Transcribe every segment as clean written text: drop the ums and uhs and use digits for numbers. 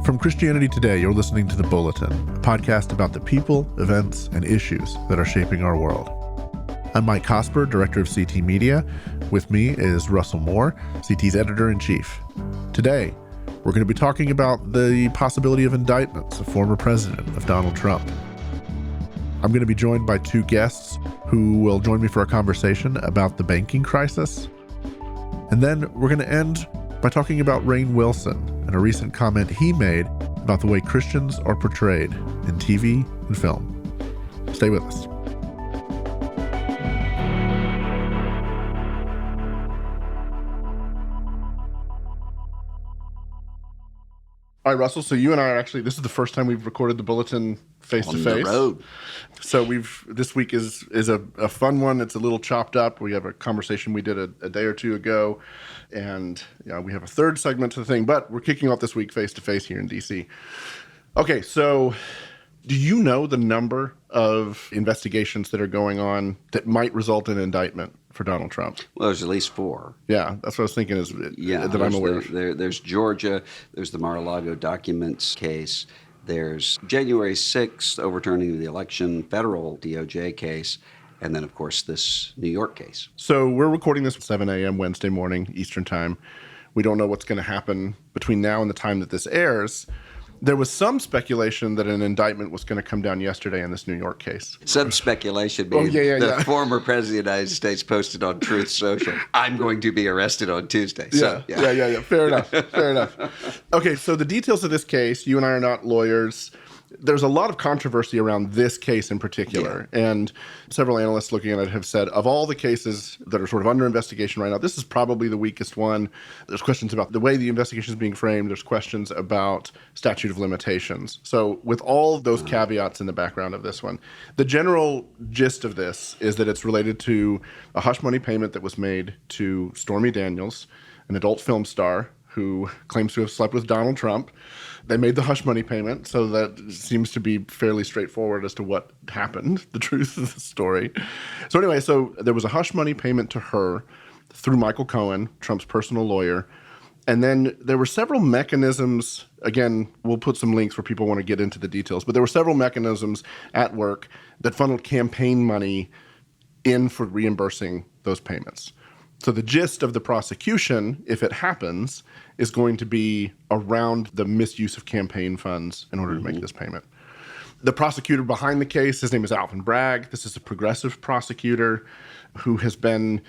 From Christianity Today, you're listening to The Bulletin, a podcast about the people, events, and issues that are shaping our world. I'm Mike Cosper, director of CT Media. With me is Russell Moore, CT's editor-in-chief. Today, we're going to be talking about the possibility of indictments of former president of Donald Trump. I'm going to be joined by two guests who will join me for a conversation about the banking crisis. And then we're going to end by talking about Rayne Wilson and a recent comment he made about the way Christians are portrayed in TV and film. Stay with us. All right, Russell, so you and I are actually, this is the first time we've recorded the Bulletin face-to-face. On the road. So this week is a fun one. It's a little chopped up. We have a conversation we did a day or two ago, and we have a third segment to the thing, but we're kicking off this week face-to-face here in D.C. Okay, so do you know the number of investigations that are going on that might result in indictment for Donald Trump? Well, there's at least four. Yeah, that's what I was thinking that I'm aware of. There's Georgia, there's the Mar-a-Lago documents case, there's January 6th, overturning the election, federal DOJ case, and then, of course, this New York case. So we're recording this at 7 a.m. Wednesday morning, Eastern Time. We don't know what's going to happen between now and the time that this airs. There was some speculation that an indictment was going to come down yesterday in this New York case. Some speculation being the former president of the United States posted on Truth Social, I'm going to be arrested on Tuesday. So, yeah. Fair enough. Okay, so the details of this case, you and I are not lawyers. There's a lot of controversy around this case in particular, and several analysts looking at it have said of all the cases that are sort of under investigation right now, this is probably the weakest one. There's questions about the way the investigation is being framed. There's questions about statute of limitations. So with all of those caveats in the background of this one, the general gist of this is that it's related to a hush money payment that was made to Stormy Daniels, an adult film star who claims to have slept with Donald Trump. They made the hush money payment, so that seems to be fairly straightforward as to what happened, the truth of the story. So anyway, so there was a hush money payment to her through Michael Cohen, Trump's personal lawyer. And then there were several mechanisms, again, we'll put some links where people want to get into the details, but there were several mechanisms at work that funneled campaign money in for reimbursing those payments. So the gist of the prosecution, if it happens, is going to be around the misuse of campaign funds in order to make this payment. The prosecutor behind the case, his name is Alvin Bragg. This is a progressive prosecutor who has been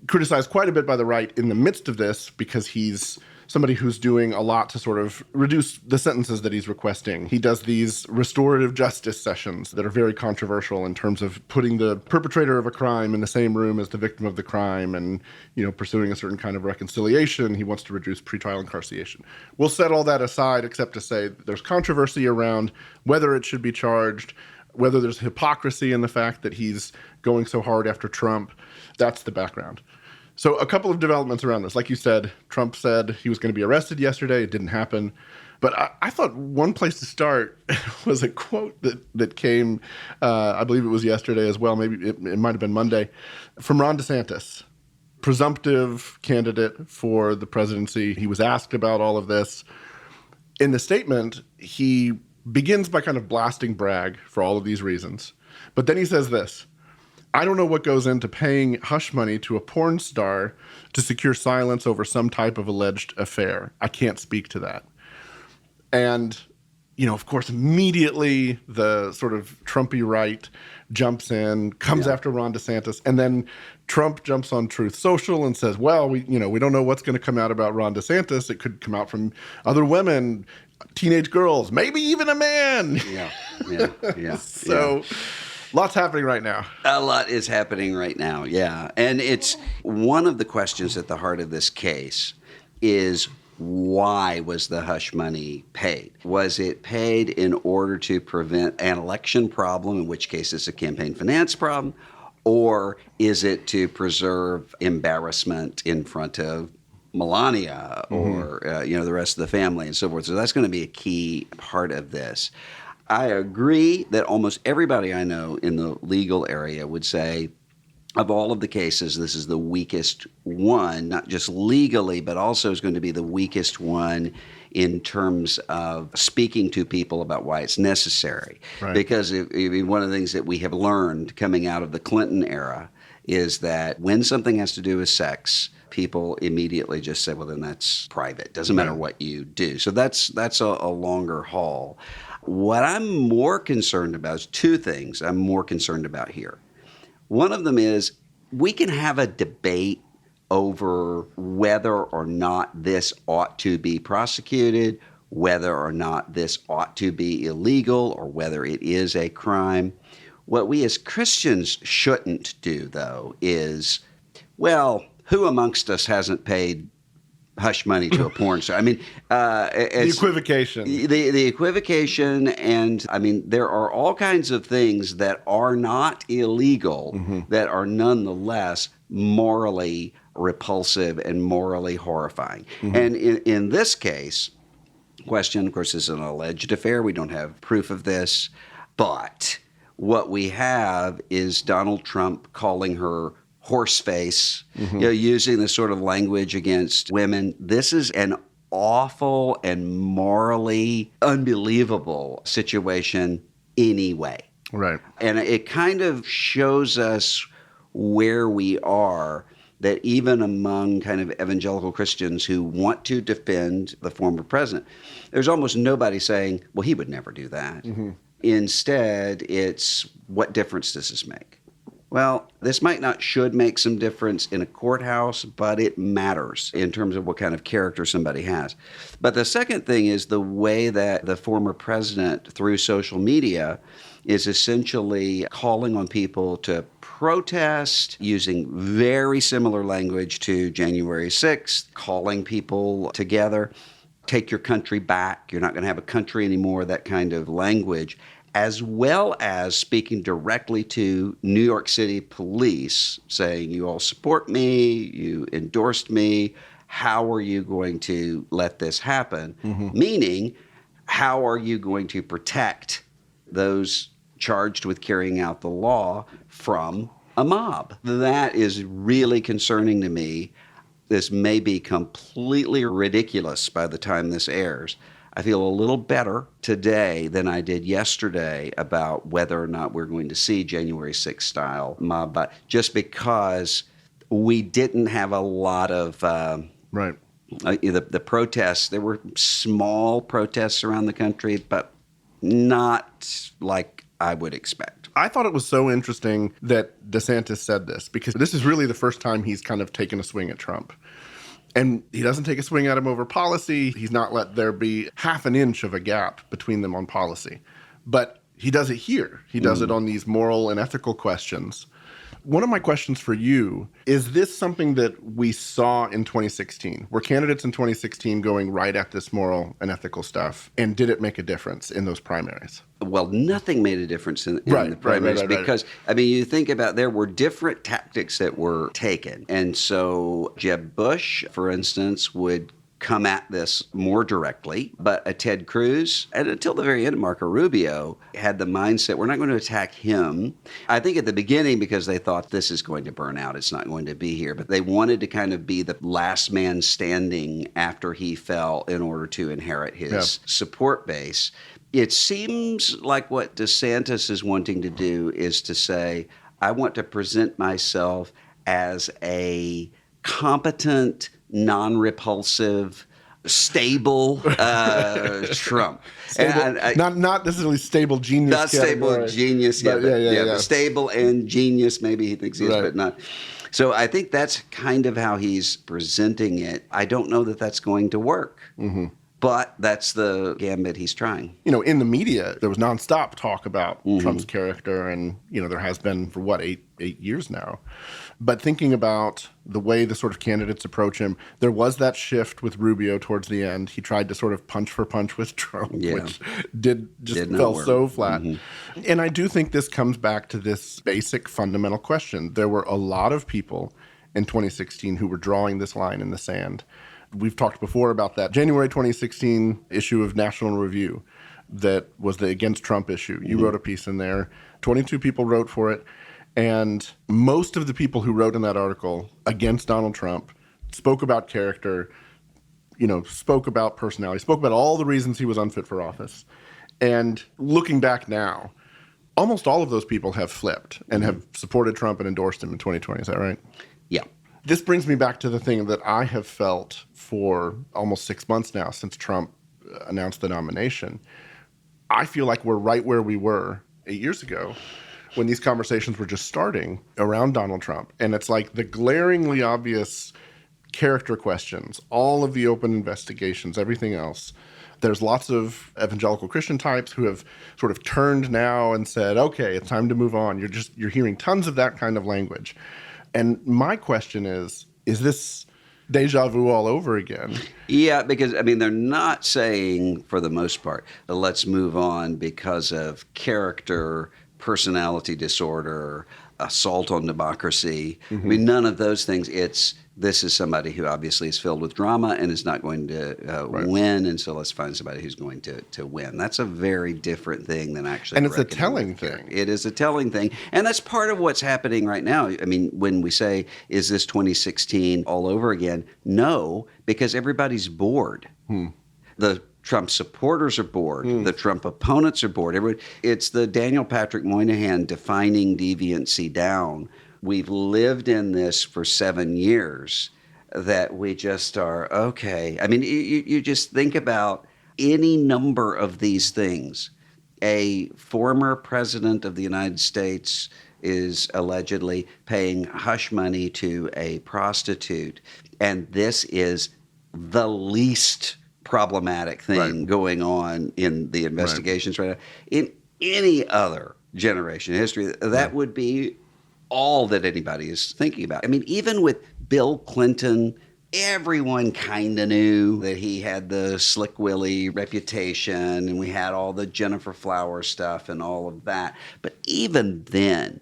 criticized quite a bit by the right in the midst of this because he's somebody who's doing a lot to sort of reduce the sentences that he's requesting. He does these restorative justice sessions that are very controversial in terms of putting the perpetrator of a crime in the same room as the victim of the crime and, pursuing a certain kind of reconciliation. He wants to reduce pretrial incarceration. We'll set all that aside except to say there's controversy around whether it should be charged, whether there's hypocrisy in the fact that he's going so hard after Trump. That's the background. So a couple of developments around this. Like you said, Trump said he was going to be arrested yesterday. It didn't happen. But I thought one place to start was a quote that came, I believe it was yesterday as well, maybe it might have been Monday, from Ron DeSantis, presumptive candidate for the presidency. He was asked about all of this. In the statement, he begins by kind of blasting Bragg for all of these reasons. But then he says this: I don't know what goes into paying hush money to a porn star to secure silence over some type of alleged affair. I can't speak to that. And, of course, immediately the sort of Trumpy right jumps in, comes after Ron DeSantis, and then Trump jumps on Truth Social and says, well, we don't know what's going to come out about Ron DeSantis. It could come out from other women, teenage girls, maybe even a man. Yeah. So lots happening right now. A lot is happening right now, yeah. And it's one of the questions at the heart of this case is, why was the hush money paid? Was it paid in order to prevent an election problem, in which case it's a campaign finance problem, or is it to preserve embarrassment in front of Melania or the rest of the family and so forth? So that's going to be a key part of this. I agree that almost everybody I know in the legal area would say of all of the cases, this is the weakest one, not just legally, but also is going to be the weakest one in terms of speaking to people about why it's necessary. Right. Because one of the things that we have learned coming out of the Clinton era is that when something has to do with sex, people immediately just say, well, then that's private. Doesn't matter what you do. So that's a longer haul. What I'm more concerned about is two things I'm more concerned about here. One of them is we can have a debate over whether or not this ought to be prosecuted, whether or not this ought to be illegal, or whether it is a crime. What we as Christians shouldn't do, though, is, well, who amongst us hasn't paid hush money to a porn star? I mean, the equivocation. The equivocation, and I mean, there are all kinds of things that are not illegal that are nonetheless morally repulsive and morally horrifying. And in this case, question, of course, is an alleged affair. We don't have proof of this, but what we have is Donald Trump calling her horseface, using this sort of language against women. This is an awful and morally unbelievable situation anyway. Right. And it kind of shows us where we are, that even among kind of evangelical Christians who want to defend the former president, there's almost nobody saying, well, he would never do that. Instead, it's, what difference does this make? Well, this should make some difference in a courthouse, but it matters in terms of what kind of character somebody has. But the second thing is the way that the former president, through social media, is essentially calling on people to protest using very similar language to January 6th, calling people together, take your country back, you're not going to have a country anymore, that kind of language, as well as speaking directly to New York City police, saying, you all support me, you endorsed me, how are you going to let this happen? Meaning, how are you going to protect those charged with carrying out the law from a mob? That is really concerning to me. This may be completely ridiculous by the time this airs. I feel a little better today than I did yesterday about whether or not we're going to see January 6th style mob, but just because we didn't have a lot of the protests. There were small protests around the country, but not like I would expect. I thought it was so interesting that DeSantis said this, because this is really the first time he's kind of taken a swing at Trump. And he doesn't take a swing at him over policy. He's not let there be half an inch of a gap between them on policy. But he does it here. He does it on these moral and ethical questions. One of my questions for you, is this something that we saw in 2016? Were candidates in 2016 going right at this moral and ethical stuff? And did it make a difference in those primaries? Well, nothing made a difference in the primaries because, I mean, you think about, there were different tactics that were taken. And so Jeb Bush, for instance, would come at this more directly, but a Ted Cruz, and until the very end, Marco Rubio, had the mindset, we're not going to attack him. I think at the beginning, because they thought this is going to burn out, it's not going to be here, but they wanted to kind of be the last man standing after he fell in order to inherit his support base. It seems like what DeSantis is wanting to do is to say, I want to present myself as a competent, non-repulsive, stable Trump. Stable, and not necessarily stable genius. Not category. Stable genius, but stable and genius, maybe he thinks he is, but not. So I think that's kind of how he's presenting it. I don't know that that's going to work. But that's the gambit he's trying. You know, in the media, there was nonstop talk about Trump's character, and, you know, there has been for, what, eight years now. But thinking about the way the sort of candidates approach him, there was that shift with Rubio towards the end. He tried to sort of punch for punch with Trump, which fell so flat. And I do think this comes back to this basic fundamental question. There were a lot of people in 2016 who were drawing this line in the sand. We've talked before about that January 2016 issue of National Review that was the Against Trump issue. You wrote a piece in there. 22 people wrote for it. And most of the people who wrote in that article against Donald Trump spoke about character, spoke about personality, spoke about all the reasons he was unfit for office. And looking back now, almost all of those people have flipped and have supported Trump and endorsed him in 2020. Is that right? Yeah. This brings me back to the thing that I have felt for almost 6 months now since Trump announced the nomination. I feel like we're right where we were 8 years ago when these conversations were just starting around Donald Trump. And it's like the glaringly obvious character questions, all of the open investigations, everything else. There's lots of evangelical Christian types who have sort of turned now and said, okay, it's time to move on. You're hearing tons of that kind of language. And my question is this deja vu all over again? Yeah, because, they're not saying, for the most part, let's move on because of character, personality disorder, assault on democracy. Mm-hmm. None of those things. This is somebody who obviously is filled with drama and is not going to win, and so let's find somebody who's going to win. That's a very different thing than actually. And it's a telling thing. It is a telling thing, and that's part of what's happening right now. When we say, is this 2016 all over again? No, because everybody's bored. The Trump supporters are bored. The Trump opponents are bored. It's the Daniel Patrick Moynihan defining deviancy down. We've lived in this for 7 years that we just are, okay. You just think about any number of these things. A former president of the United States is allegedly paying hush money to a prostitute, and this is the least problematic thing going on in the investigations right now. In any other generation in history, that would be all that anybody is thinking about. Even with Bill Clinton, everyone kind of knew that he had the Slick Willie reputation, and we had all the Jennifer Flowers stuff and all of that. But even then,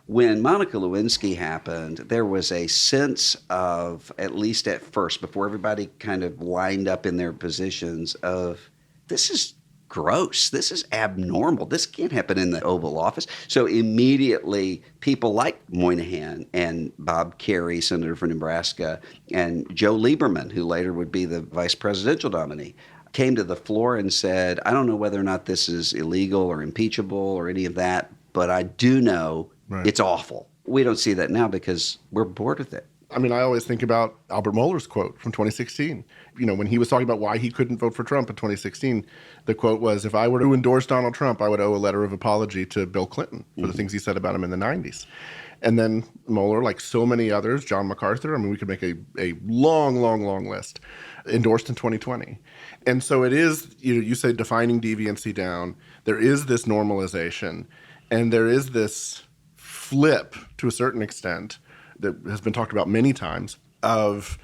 when Monica Lewinsky happened, there was a sense of, at least at first, before everybody kind of lined up in their positions, of this is gross. This is abnormal. This can't happen in the Oval Office. So immediately, people like Moynihan and Bob Kerrey, senator from Nebraska, and Joe Lieberman, who later would be the vice presidential nominee, came to the floor and said, I don't know whether or not this is illegal or impeachable or any of that, but I do know it's awful. We don't see that now because we're bored with it. I always think about Albert Mohler's quote from 2016. When he was talking about why he couldn't vote for Trump in 2016, the quote was, if I were to endorse Donald Trump, I would owe a letter of apology to Bill Clinton for the things he said about him in the 90s. And then Mohler, like so many others, John MacArthur, we could make a long, long, long list, endorsed in 2020. And so it is, you say defining deviancy down. There is this normalization, and there is this flip to a certain extent that has been talked about many times of,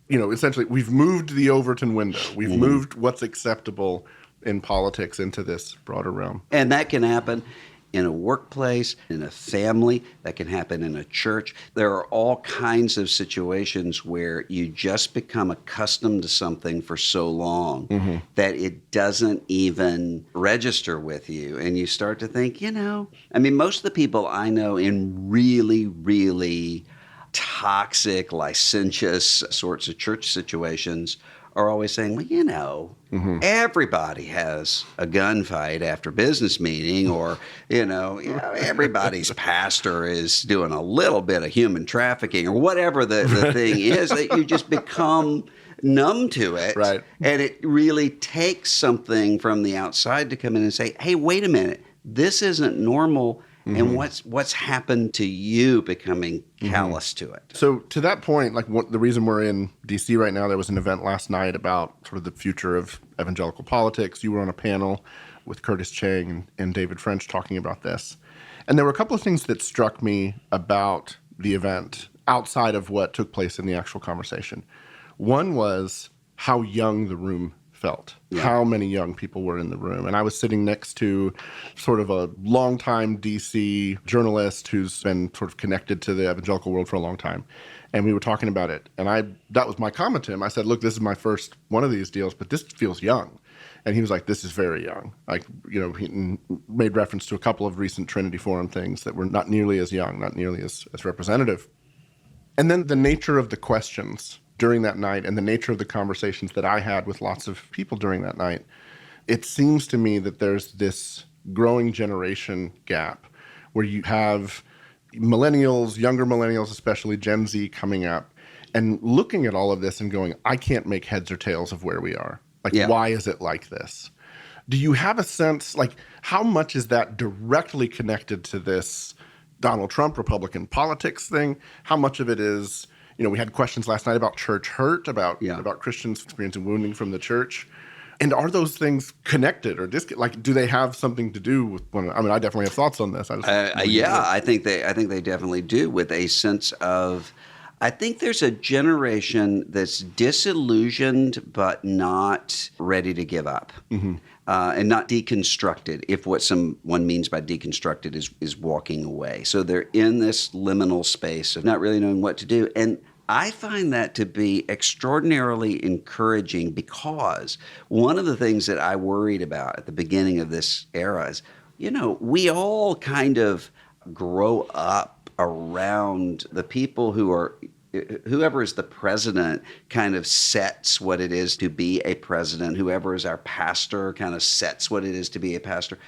essentially we've moved the Overton window. We've moved what's acceptable in politics into this broader realm. And that can happen in a workplace, in a family, that can happen in a church. There are all kinds of situations where you just become accustomed to something for so long that it doesn't even register with you. And you start to think, most of the people I know in really, really toxic, licentious sorts of church situations are always saying, everybody has a gunfight after business meeting, or, everybody's pastor is doing a little bit of human trafficking, or whatever the thing is, that you just become numb to it. Right. And it really takes something from the outside to come in and say, hey, wait a minute, this isn't normal. And what's happened to you becoming callous to it? So to that point, the reason we're in D.C. right now, there was an event last night about sort of the future of evangelical politics. You were on a panel with Curtis Chang and David French talking about this. And there were a couple of things that struck me about the event outside of what took place in the actual conversation. One was how young the room felt, how many young people were in the room. And I was sitting next to sort of a longtime DC journalist who's been sort of connected to the evangelical world for a long time. And we were talking about it. And that was my comment to him. I said, look, this is my first one of these deals, but this feels young. And he was like, this is very young. Like, he made reference to a couple of recent Trinity Forum things that were not nearly as young, not nearly as representative. And then the nature of the questions during that night and the nature of the conversations that I had with lots of people during that night, it seems to me that there's this growing generation gap where you have millennials, younger millennials, especially Gen Z, coming up and looking at all of this and going, I can't make heads or tails of where we are. Like, why is it like this? Do you have a sense, like, how much is that directly connected to this Donald Trump Republican politics thing? How much of it is, we had questions last night about church hurt, about Christians experiencing wounding from the church. And are those things connected or do they have something to do with one? I mean, I definitely have thoughts on this. I think they definitely do, with a sense of, I think there's a generation that's disillusioned but not ready to give up, and not deconstructed, if what someone means by deconstructed is walking away. So they're in this liminal space of not really knowing what to do. And I find that to be extraordinarily encouraging, because one of the things that I worried about at the beginning of this era is, we all kind of grow up around the people whoever is the president kind of sets what it is to be a president. Whoever is our pastor kind of sets what it is to be a pastor.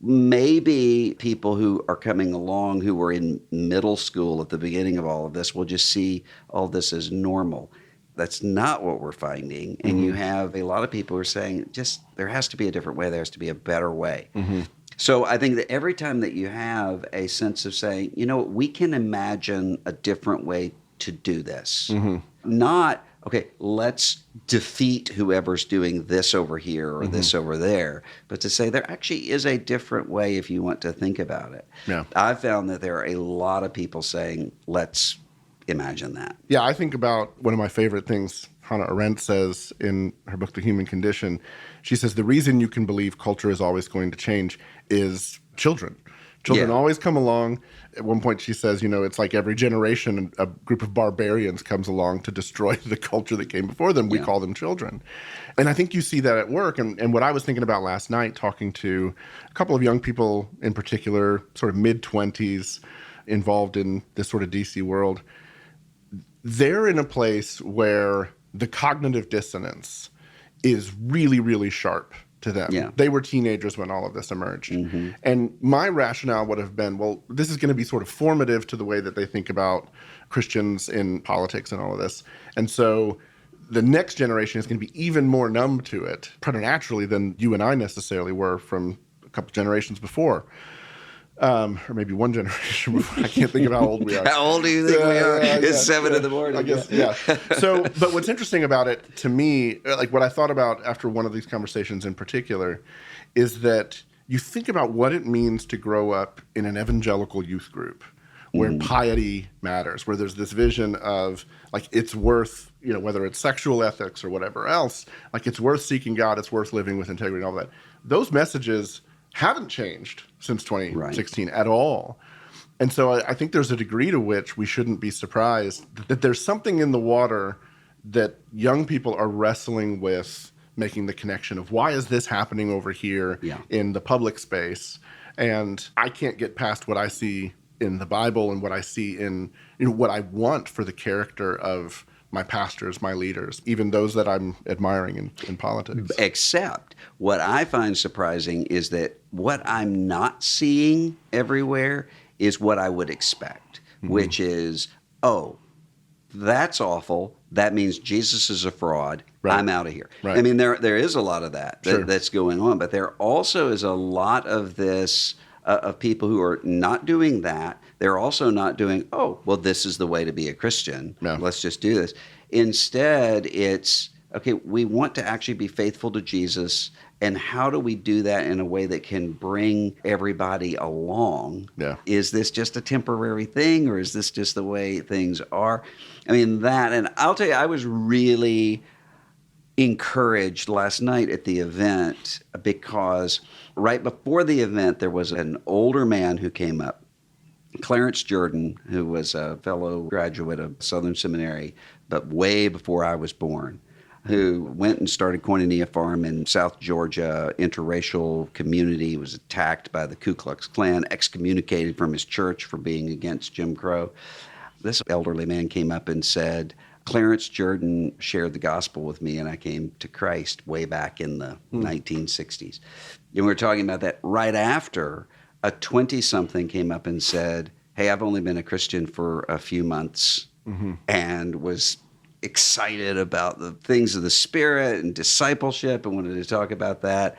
Maybe people who are coming along who were in middle school at the beginning of all of this will just see all this as normal. That's not what we're finding. And you have a lot of people who are saying, just there has to be a different way. There has to be a better way. So I think that every time that you have a sense of saying, we can imagine a different way to do this. Not, okay, let's defeat whoever's doing this over here or this over there, but to say there actually is a different way if you want to think about it. Yeah. I've found that there are a lot of people saying, let's imagine that. Yeah, I think about one of my favorite things Hannah Arendt says in her book, The Human Condition. She says, the reason you can believe culture is always going to change is children. Children always come along. At one point she says, it's like every generation a group of barbarians comes along to destroy the culture that came before them. We call them children. And I think you see that at work. And what I was thinking about last night, talking to a couple of young people in particular, sort of mid-20s, involved in this sort of DC world, they're in a place where the cognitive dissonance is really, really sharp to them. Yeah. They were teenagers when all of this emerged. And my rationale would have been, well, this is going to be sort of formative to the way that they think about Christians in politics and all of this. And so the next generation is going to be even more numb to it preternaturally than you and I necessarily were from a couple generations before. Or maybe one generation before. I can't think of how old we are. How old do you think we are? It's 7 in the morning. I guess, So, but what's interesting about it to me, like what I thought about after one of these conversations in particular, is that you think about what it means to grow up in an evangelical youth group where piety matters, where there's this vision of, like, it's worth, whether it's sexual ethics or whatever else, like, it's worth seeking God, it's worth living with integrity and all that. Those messages haven't changed since 2016 at all. And so I think there's a degree to which we shouldn't be surprised that there's something in the water that young people are wrestling with, making the connection of why is this happening over here in the public space? And I can't get past what I see in the Bible and what I see in what I want for the character of my pastors, my leaders, even those that I'm admiring in politics. Except what I find surprising is that what I'm not seeing everywhere is what I would expect, which is, oh, that's awful. That means Jesus is a fraud. Right. I'm out of here. Right. I mean, there is a lot of that's going on, but there also is a lot of this of people who are not doing that. They're also not doing, oh, well, this is the way to be a Christian. Yeah. Let's just do this. Instead, it's, okay, we want to actually be faithful to Jesus, and how do we do that in a way that can bring everybody along? Yeah. Is this just a temporary thing, or is this just the way things are? I mean, and I'll tell you, I was really encouraged last night at the event because right before the event, there was an older man who came up Clarence Jordan, who was a fellow graduate of Southern Seminary, but way before I was born, who went and started Koinonia Farm in South Georgia, interracial community, was attacked by the Ku Klux Klan, excommunicated from his church for being against Jim Crow. This elderly man came up and said, Clarence Jordan shared the gospel with me, and I came to Christ way back in the 1960s. And we were talking about that right after a 20-something came up and said, hey, I've only been a Christian for a few months, and was excited about the things of the Spirit and discipleship and wanted to talk about that.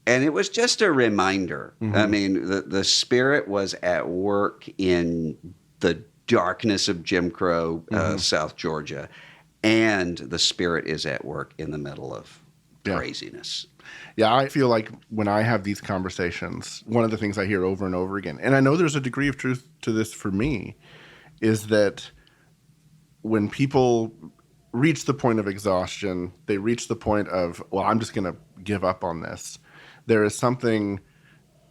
And it was just a reminder. I mean, the Spirit was at work in the darkness of Jim Crow, South Georgia, and the Spirit is at work in the middle of craziness. Yeah, I feel like when I have these conversations, one of the things I hear over and over again, and I know there's a degree of truth to this for me, is that when people reach the point of exhaustion, they reach the point of, well, I'm just going to give up on this. There is something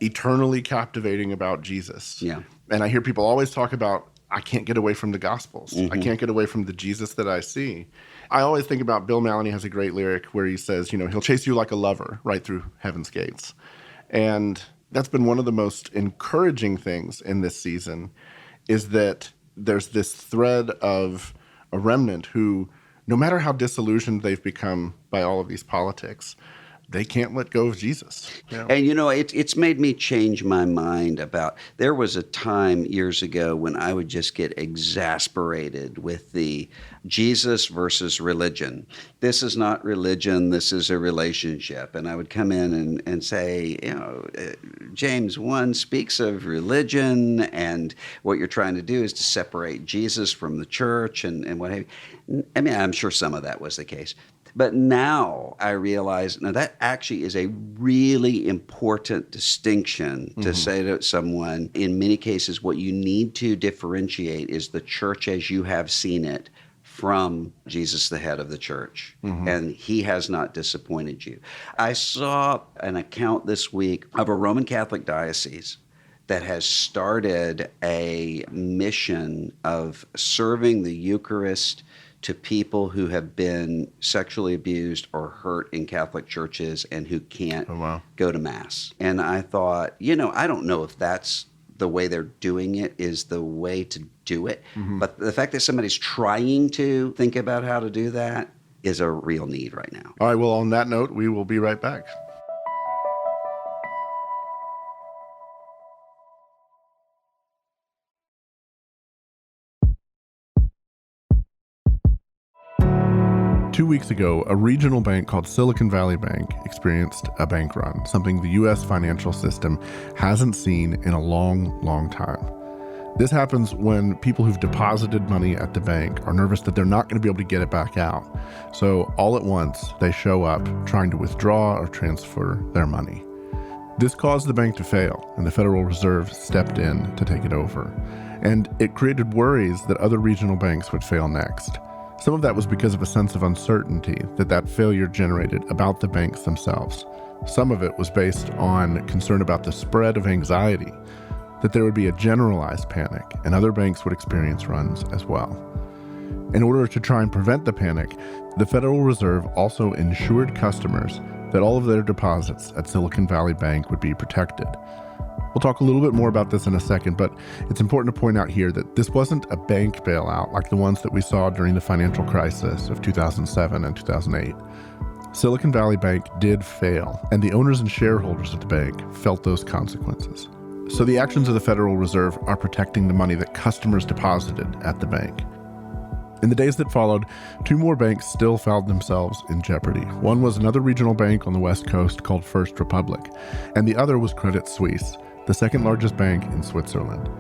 eternally captivating about Jesus. Yeah. And I hear people always talk about, I can't get away from the Gospels. I can't get away from the Jesus that I see. I always think about Bill Maloney has a great lyric where he says, you know, he'll chase you like a lover right through heaven's gates. And that's been one of the most encouraging things in this season, is that there's this thread of a remnant who, no matter how disillusioned they've become by all of these politics, they can't let go of Jesus. Yeah. And, you know, it's made me change my mind about, there was a time years ago when I would just get exasperated with the Jesus versus religion. This is not religion, this is a relationship. And I would come in and say, you know, James 1 speaks of religion, and what you're trying to do is to separate Jesus from the church and what have you. I mean, I'm sure some of that was the case. But now I realize, now that actually is a really important distinction to say to someone. In many cases, what you need to differentiate is the church as you have seen it from Jesus, the head of the church. And he has not disappointed you. I saw an account this week of a Roman Catholic diocese that has started a mission of serving the Eucharist to people who have been sexually abused or hurt in Catholic churches and who can't go to Mass. And I thought, you know, I don't know if that's the way they're doing it is the way to do it. But the fact that somebody's trying to think about how to do that is a real need right now. All right, well, on that note, we will be right back. Two weeks ago, a regional bank called Silicon Valley Bank experienced a bank run, something the U.S. financial system hasn't seen in a long, long time. This happens when people who've deposited money at the bank are nervous that they're not going to be able to get it back out. So all at once, they show up trying to withdraw or transfer their money. This caused the bank to fail, and the Federal Reserve stepped in to take it over. And it created worries that other regional banks would fail next. Some of that was because of a sense of uncertainty that failure generated about the banks themselves. Some of it was based on concern about the spread of anxiety, that there would be a generalized panic and other banks would experience runs as well. In order to try and prevent the panic, the Federal Reserve also ensured customers that all of their deposits at Silicon Valley Bank would be protected. We'll talk a little bit more about this in a second, but it's important to point out here that this wasn't a bank bailout like the ones that we saw during the financial crisis of 2007 and 2008. Silicon Valley Bank did fail, and the owners and shareholders of the bank felt those consequences. So the actions of the Federal Reserve are protecting the money that customers deposited at the bank. In the days that followed, two more banks still found themselves in jeopardy. One was another regional bank on the West Coast called First Republic, and the other was Credit Suisse, the second largest bank in Switzerland.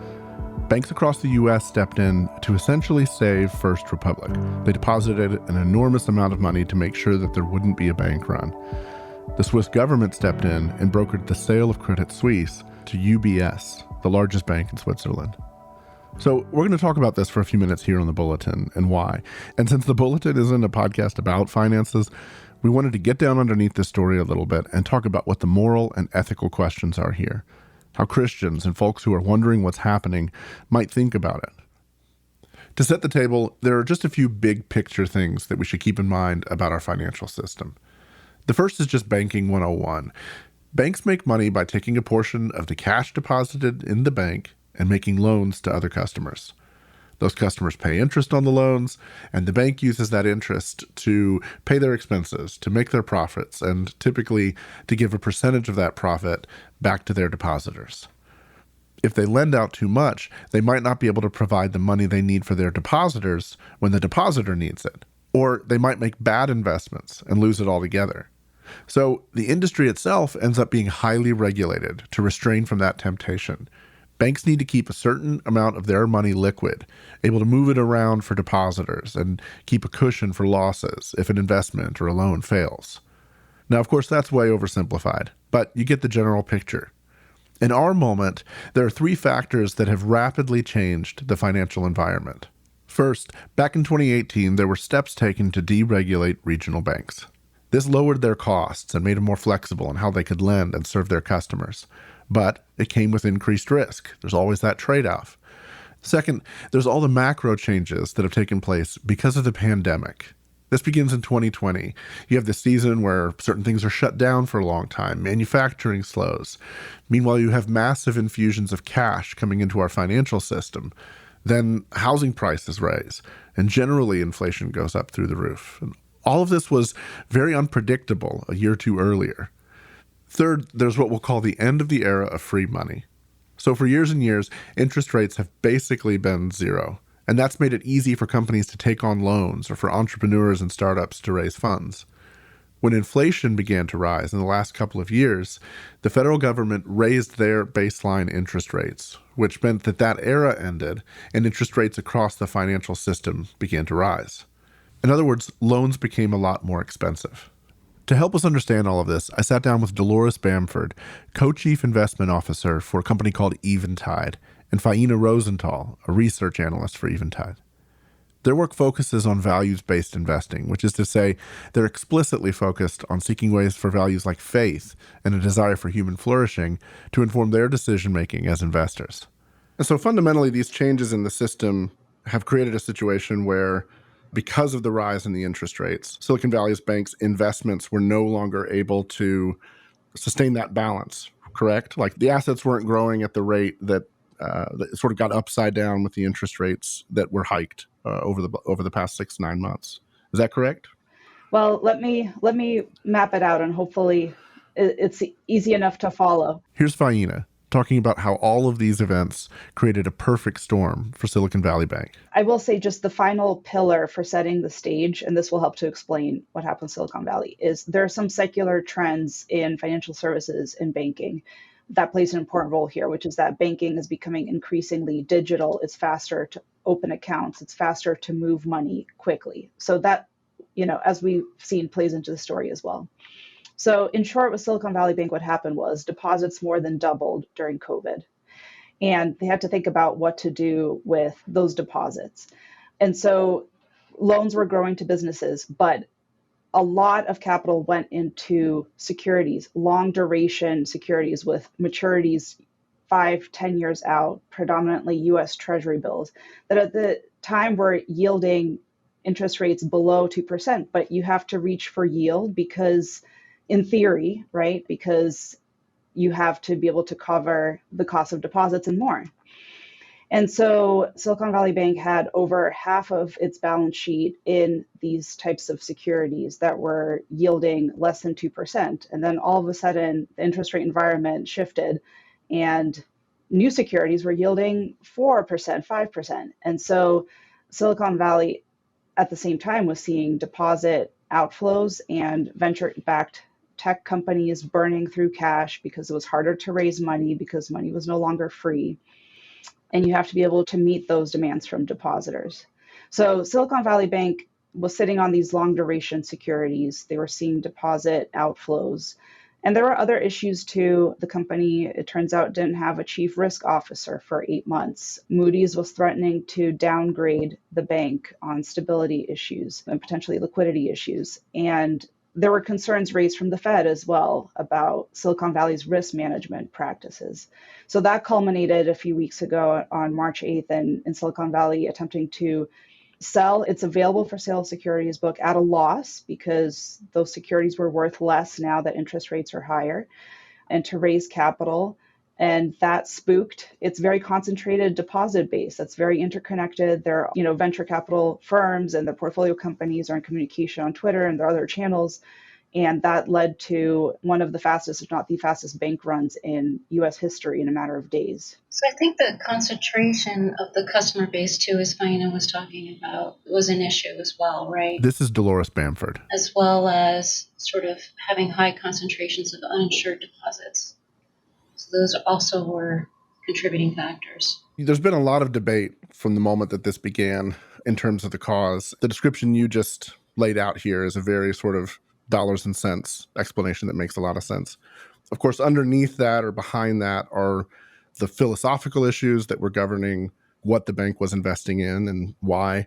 Banks across the U.S. stepped in to essentially save First Republic. They deposited an enormous amount of money to make sure that there wouldn't be a bank run. The Swiss government stepped in and brokered the sale of Credit Suisse to UBS, the largest bank in Switzerland. So we're going to talk about this for a few minutes here on the Bulletin and why. And since the Bulletin isn't a podcast about finances, we wanted to get down underneath this story a little bit and talk about what the moral and ethical questions are here. how Christians and folks who are wondering what's happening might think about it. To set the table, there are just a few big picture things that we should keep in mind about our financial system. The first is just banking 101. Banks make money by taking a portion of the cash deposited in the bank and making loans to other customers. Those customers pay interest on the loans, and the bank uses that interest to pay their expenses, to make their profits, and typically to give a percentage of that profit back to their depositors. If they lend out too much, they might not be able to provide the money they need for their depositors when the depositor needs it, or they might make bad investments and lose it altogether. So the industry itself ends up being highly regulated to restrain from that temptation. Banks need to keep a certain amount of their money liquid, able to move it around for depositors and keep a cushion for losses if an investment or a loan fails. Now, of course, that's way oversimplified, but you get the general picture. In our moment, there are three factors that have rapidly changed the financial environment. First, back in 2018, there were steps taken to deregulate regional banks. This lowered their costs and made them more flexible in how they could lend and serve their customers. But it came with increased risk. There's always that trade-off. Second, there's all the macro changes that have taken place because of the pandemic. This begins in 2020. You have this season where certain things are shut down for a long time. Manufacturing slows. Meanwhile, you have massive infusions of cash coming into our financial system. Then housing prices rise, and generally inflation goes up through the roof. And all of this was very unpredictable a year or two earlier. Third, there's what we'll call the end of the era of free money. So for years and years, interest rates have basically been zero. And that's made it easy for companies to take on loans or for entrepreneurs and startups to raise funds. When inflation began to rise in the last couple of years, the federal government raised their baseline interest rates, which meant that that era ended and interest rates across the financial system began to rise. In other words, loans became a lot more expensive. To help us understand all of this, I sat down with Dolores Bamford, co-chief investment officer for a company called Eventide, and Faina Rosenthal, a research analyst for Eventide. Their work focuses on values-based investing, which is to say they're explicitly focused on seeking ways for values like faith and a desire for human flourishing to inform their decision-making as investors. And so fundamentally, these changes in the system have created a situation where, because of the rise in the interest rates, Silicon Valley's banks' investments were no longer able to sustain that balance, correct? Like the assets weren't growing at the rate that sort of got upside down with the interest rates that were hiked over the past 6 to 9 months. Is that correct? Well, let me map it out, and hopefully it's easy enough to follow. Here's Faina talking about how all of these events created a perfect storm for Silicon Valley Bank. I will say just the final pillar for setting the stage, and this will help to explain what happened in Silicon Valley, is there are some secular trends in financial services and banking that plays an important role here, which is that banking is becoming increasingly digital. It's faster to open accounts. It's faster to move money quickly. So that, as we've seen, plays into the story as well. So in short, with Silicon Valley Bank, what happened was deposits more than doubled during COVID. And they had to think about what to do with those deposits. And so loans were growing to businesses, but a lot of capital went into securities, long duration securities with maturities 5-10 years out, predominantly US Treasury bills, that at the time were yielding interest rates below 2%. But you have to reach for yield because, in theory, right, because you have to be able to cover the cost of deposits and more. And so Silicon Valley Bank had over half of its balance sheet in these types of securities that were yielding less than 2%. And then all of a sudden, the interest rate environment shifted and new securities were yielding 4%, 5%. And so Silicon Valley at the same time was seeing deposit outflows and venture-backed tech companies burning through cash because it was harder to raise money because money was no longer free. And you have to be able to meet those demands from depositors. So Silicon Valley Bank was sitting on these long duration securities. They were seeing deposit outflows. And there were other issues too. The company, it turns out, didn't have a chief risk officer for 8 months. Moody's was threatening to downgrade the bank on stability issues and potentially liquidity issues. And there were concerns raised from the Fed as well about Silicon Valley's risk management practices. So that culminated a few weeks ago on March 8th in Silicon Valley attempting to sell its available for sale securities book at a loss because those securities were worth less now that interest rates are higher, and to raise capital. And that spooked its very concentrated deposit base that's very interconnected. Their, venture capital firms and their portfolio companies are in communication on Twitter and their other channels. And that led to one of the fastest, if not the fastest, bank runs in US history in a matter of days. So I think the concentration of the customer base too, as Faina was talking about, was an issue as well, right? This is Dolores Bamford. As well as sort of having high concentrations of uninsured deposits. So those also were contributing factors. There's been a lot of debate from the moment that this began in terms of the cause. The description you just laid out here is a very sort of dollars and cents explanation that makes a lot of sense. Of course, underneath that or behind that are the philosophical issues that were governing what the bank was investing in and why.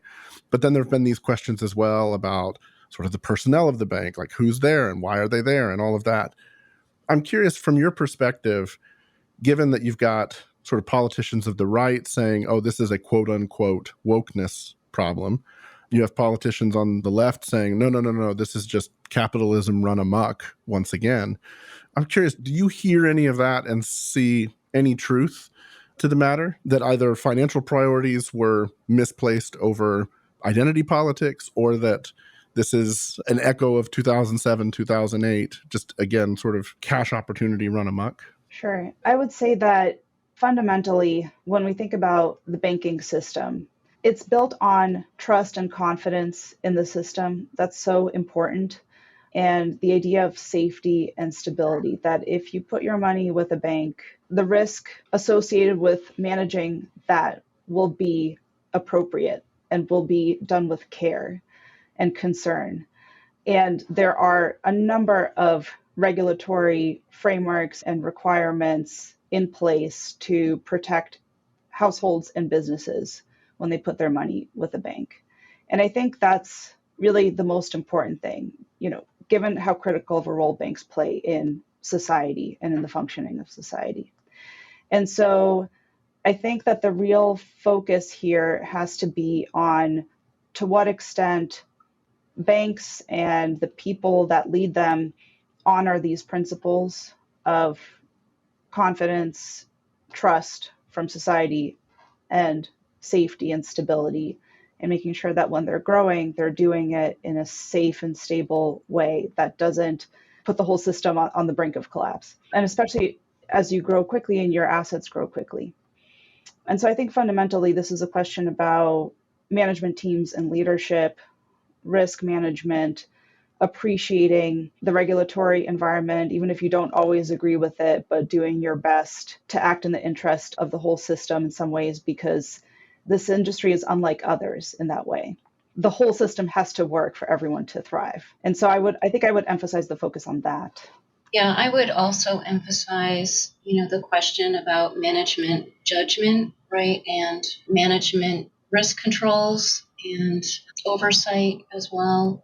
But then there have been these questions as well about sort of the personnel of the bank, like who's there and why are they there and all of that. I'm curious from your perspective, given that you've got sort of politicians of the right saying, oh, this is a quote unquote wokeness problem. You have politicians on the left saying, no, this is just capitalism run amok once again. I'm curious, do you hear any of that and see any truth to the matter that either financial priorities were misplaced over identity politics or that this is an echo of 2007, 2008, just again, sort of cash opportunity run amok? Sure. I would say that fundamentally, when we think about the banking system, it's built on trust and confidence in the system. That's so important. And the idea of safety and stability, that if you put your money with a bank, the risk associated with managing that will be appropriate and will be done with care and concern. And there are a number of regulatory frameworks and requirements in place to protect households and businesses when they put their money with a bank. And I think that's really the most important thing, given how critical of a role banks play in society and in the functioning of society. And so I think that the real focus here has to be on to what extent banks and the people that lead them honor these principles of confidence, trust from society, and safety and stability, and making sure that when they're growing, they're doing it in a safe and stable way that doesn't put the whole system on the brink of collapse. And especially as you grow quickly and your assets grow quickly. And so I think fundamentally, this is a question about management teams and leadership, risk management, appreciating the regulatory environment, even if you don't always agree with it, but doing your best to act in the interest of the whole system in some ways, because this industry is unlike others in that way. The whole system has to work for everyone to thrive. And so I think I would emphasize the focus on that. Yeah, I would also emphasize, the question about management judgment, right? And management risk controls and oversight as well.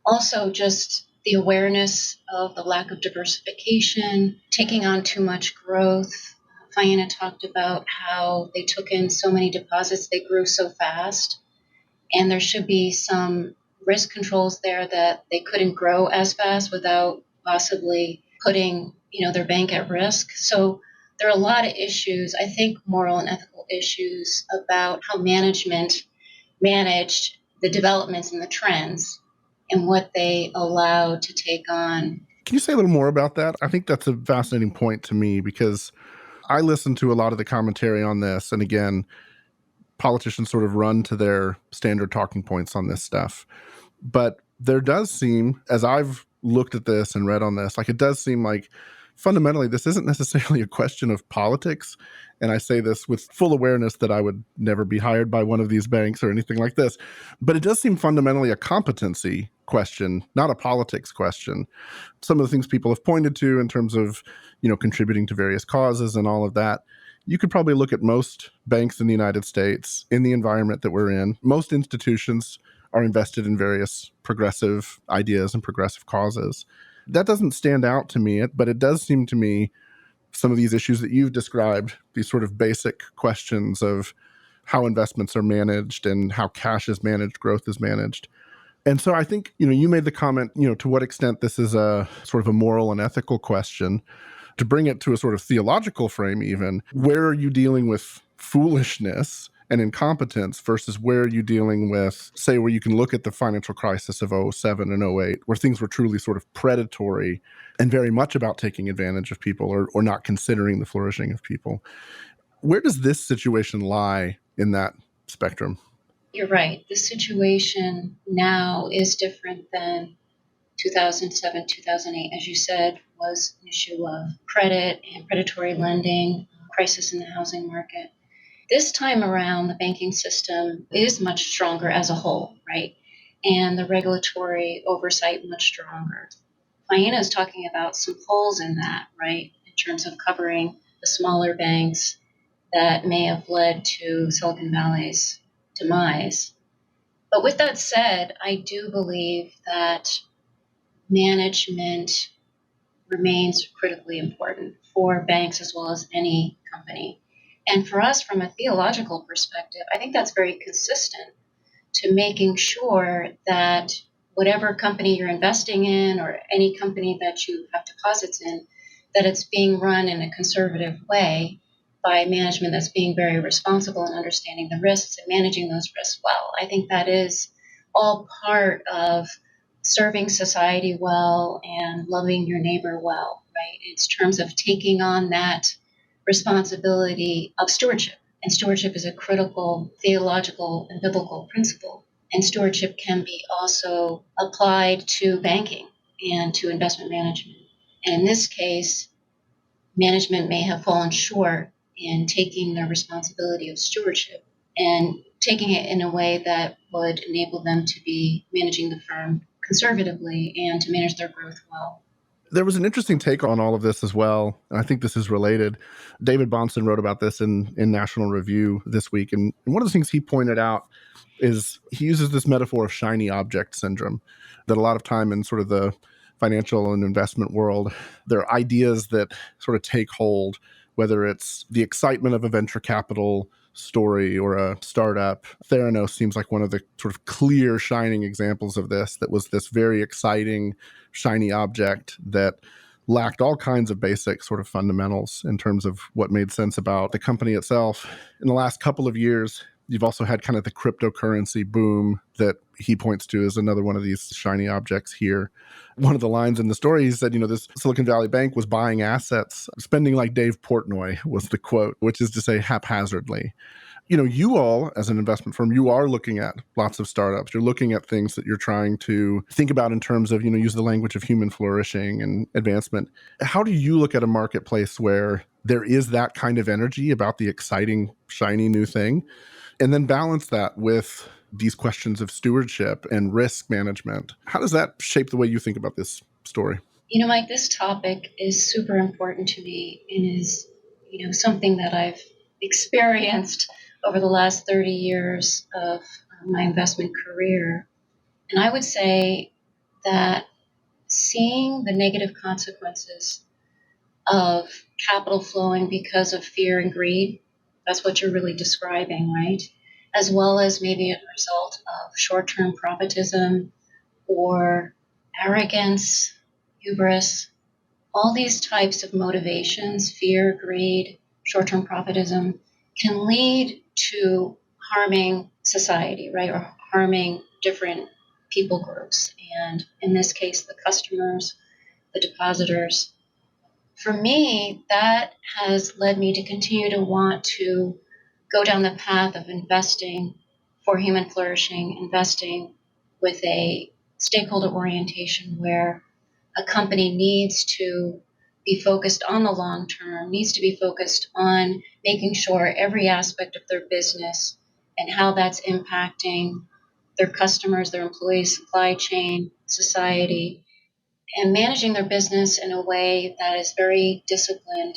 Also, just the awareness of the lack of diversification, taking on too much growth. Faina talked about how they took in so many deposits, they grew so fast, and there should be some risk controls there that they couldn't grow as fast without possibly putting, their bank at risk. So there are a lot of issues, I think moral and ethical issues about how management managed the developments and the trends and what they allowed to take on. Can you say a little more about that? I think that's a fascinating point to me because I listen to a lot of the commentary on this. And again, politicians sort of run to their standard talking points on this stuff. But there does seem, as I've looked at this and read on this, like it does seem like fundamentally this isn't necessarily a question of politics. And I say this with full awareness that I would never be hired by one of these banks or anything like this. But it does seem fundamentally a competency question, not a politics question. Some of the things people have pointed to in terms of, contributing to various causes and all of that, you could probably look at most banks in the United States in the environment that we're in. Most institutions are invested in various progressive ideas and progressive causes. That doesn't stand out to me, but it does seem to me some of these issues that you've described, these sort of basic questions of how investments are managed and how cash is managed, growth is managed. And so I think, you made the comment, to what extent this is a sort of a moral and ethical question. To bring it to a sort of theological frame even, where are you dealing with foolishness and incompetence versus where are you dealing with, say, where you can look at the financial crisis of '07 and '08, where things were truly sort of predatory and very much about taking advantage of people or not considering the flourishing of people. Where does this situation lie in that spectrum? You're right. The situation now is different than 2007, 2008, as you said, was an issue of credit and predatory lending, crisis in the housing market. This time around, the banking system is much stronger as a whole, right? And the regulatory oversight much stronger. Diana is talking about some holes in that, right, in terms of covering the smaller banks that may have led to Silicon Valley's demise. But with that said, I do believe that management remains critically important for banks as well as any company. And for us, from a theological perspective, I think that's very consistent to making sure that whatever company you're investing in or any company that you have deposits in, that it's being run in a conservative way by management that's being very responsible and understanding the risks and managing those risks well. I think that is all part of serving society well and loving your neighbor well, right? It's terms of taking on that responsibility of stewardship. And stewardship is a critical theological and biblical principle. And stewardship can be also applied to banking and to investment management. And in this case, management may have fallen short in taking their responsibility of stewardship and taking it in a way that would enable them to be managing the firm conservatively and to manage their growth well. There was an interesting take on all of this as well, and I think this is related. David Bahnsen wrote about this in National Review this week, and one of the things he pointed out is he uses this metaphor of shiny object syndrome, that a lot of time in sort of the financial and investment world, there are ideas that sort of take hold, whether it's the excitement of a venture capital story or a startup. Theranos seems like one of the sort of clear shining examples of this, that was this very exciting, shiny object that lacked all kinds of basic sort of fundamentals in terms of what made sense about the company itself. In the last couple of years, you've also had kind of the cryptocurrency boom that he points to as another one of these shiny objects here. One of the lines in the story, he said, this Silicon Valley Bank was buying assets, spending like Dave Portnoy was the quote, which is to say haphazardly. You all, as an investment firm, you are looking at lots of startups. You're looking at things that you're trying to think about in terms of, use the language of human flourishing and advancement. How do you look at a marketplace where there is that kind of energy about the exciting, shiny new thing, and then balance that with these questions of stewardship and risk management? How does that shape the way you think about this story? Mike, this topic is super important to me and is, something that I've experienced over the last 30 years of my investment career. And I would say that seeing the negative consequences of capital flowing because of fear and greed, that's what you're really describing, right? As well as maybe a result of short-term profitism or arrogance, hubris, all these types of motivations, fear, greed, short-term profitism, can lead to harming society, right? Or harming different people groups. And in this case, the customers, the depositors. For me, that has led me to continue to want to go down the path of investing for human flourishing, investing with a stakeholder orientation where a company needs to be focused on the long term, needs to be focused on making sure every aspect of their business and how that's impacting their customers, their employees, supply chain, society, and managing their business in a way that is very disciplined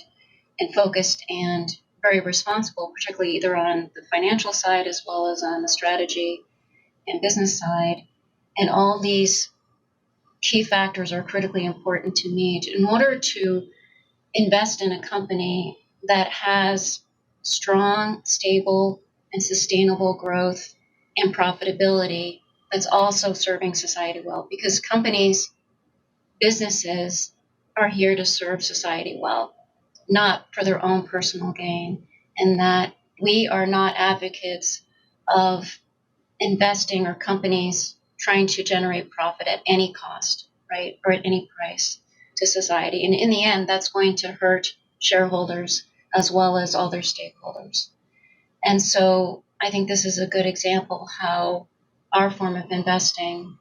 and focused and very responsible, particularly either on the financial side as well as on the strategy and business side. And all these key factors are critically important to me in order to invest in a company that has strong, stable, and sustainable growth and profitability that's also serving society well. Because companies, businesses are here to serve society well, not for their own personal gain. And that we are not advocates of investing or companies trying to generate profit at any cost, right? Or at any price to society. And in the end, that's going to hurt shareholders as well as all their stakeholders. And so I think this is a good example how our form of investing